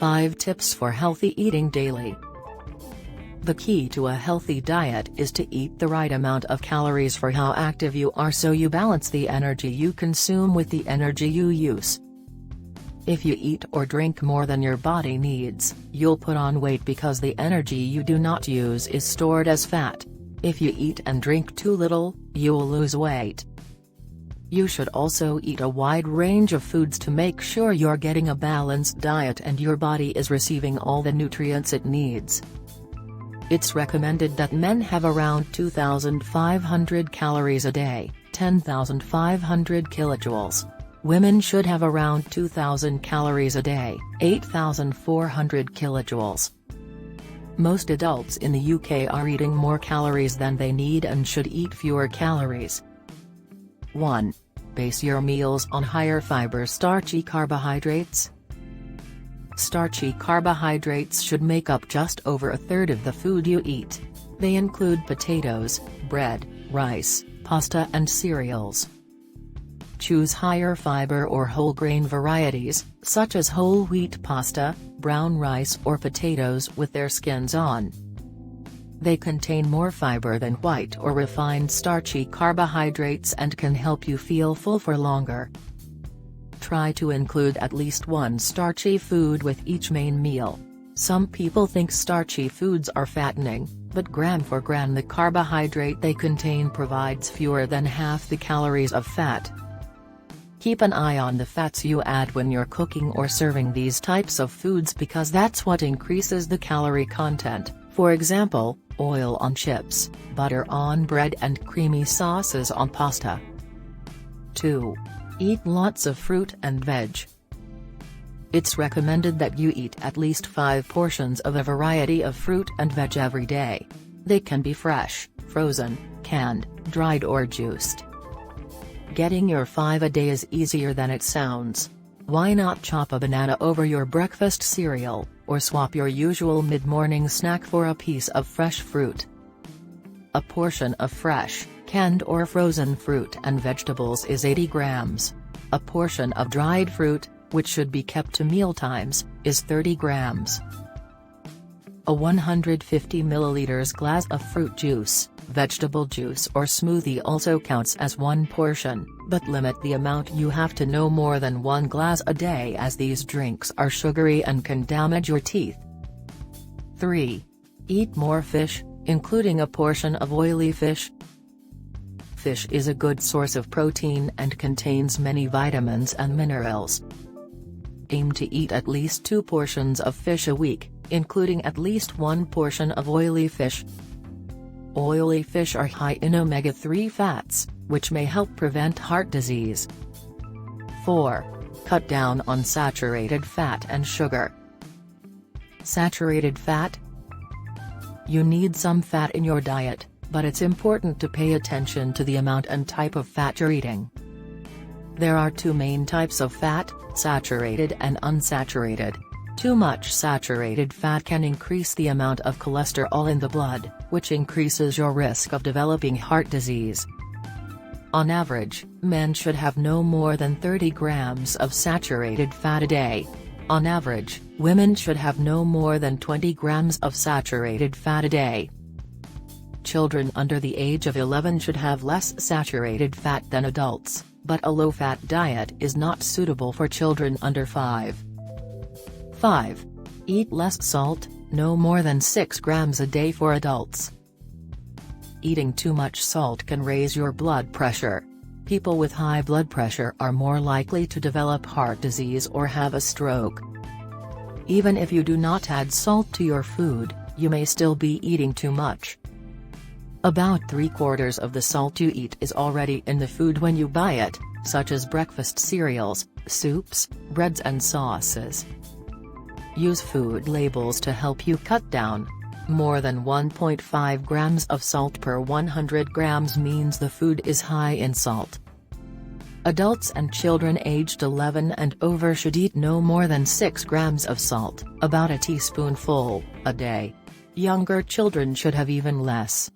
5 Tips for Healthy Eating Daily. The key to a healthy diet is to eat the right amount of calories for how active you are, so you balance the energy you consume with the energy you use. If you eat or drink more than your body needs, you'll put on weight because the energy you do not use is stored as fat. If you eat and drink too little, you'll lose weight. You should also eat a wide range of foods to make sure you're getting a balanced diet and your body is receiving all the nutrients it needs. It's recommended that men have around 2,500 calories a day, 10,500 kilojoules. Women should have around 2,000 calories a day, 8,400 kilojoules. Most adults in the UK are eating more calories than they need and should eat fewer calories. 1. Base your meals on higher fiber starchy carbohydrates. Starchy carbohydrates should make up just over a third of the food you eat. They include potatoes, bread, rice, pasta and cereals. Choose higher fiber or whole grain varieties, such as whole wheat pasta, brown rice or potatoes with their skins on. They contain more fiber than white or refined starchy carbohydrates and can help you feel full for longer. Try to include at least one starchy food with each main meal. Some people think starchy foods are fattening, but gram for gram the carbohydrate they contain provides fewer than half the calories of fat. Keep an eye on the fats you add when you're cooking or serving these types of foods because that's what increases the calorie content. For example, oil on chips, butter on bread and creamy sauces on pasta. 2. Eat lots of fruit and veg. It's recommended that you eat at least 5 portions of a variety of fruit and veg every day. They can be fresh, frozen, canned, dried or juiced. Getting your 5 a day is easier than it sounds. Why not chop a banana over your breakfast cereal, or swap your usual mid-morning snack for a piece of fresh fruit? A portion of fresh, canned or frozen fruit and vegetables is 80 grams. A portion of dried fruit, which should be kept to mealtimes, is 30 grams. A 150 ml glass of fruit juice, vegetable juice or smoothie also counts as one portion, but limit the amount you have to no more than 1 glass a day as these drinks are sugary and can damage your teeth. 3. Eat more fish, including a portion of oily fish. Fish is a good source of protein and contains many vitamins and minerals. Aim to eat at least 2 portions of fish a week, including at least 1 portion of oily fish. Oily fish are high in omega-3 fats, which may help prevent heart disease. 4. Cut down on saturated fat and sugar. Saturated fat? You need some fat in your diet, but it's important to pay attention to the amount and type of fat you're eating. There are 2 main types of fat, saturated and unsaturated. Too much saturated fat can increase the amount of cholesterol in the blood, which increases your risk of developing heart disease. On average, men should have no more than 30 grams of saturated fat a day. On average, women should have no more than 20 grams of saturated fat a day. Children under the age of 11 should have less saturated fat than adults, but a low-fat diet is not suitable for children under 5. 5. Eat less salt, no more than 6 grams a day for adults. Eating too much salt can raise your blood pressure. People with high blood pressure are more likely to develop heart disease or have a stroke. Even if you do not add salt to your food, you may still be eating too much. About 3/4 of the salt you eat is already in the food when you buy it, such as breakfast cereals, soups, breads and sauces. Use food labels to help you cut down. More than 1.5 grams of salt per 100 grams means the food is high in salt. Adults and children aged 11 and over should eat no more than 6 grams of salt, about a teaspoonful, a day. Younger children should have even less.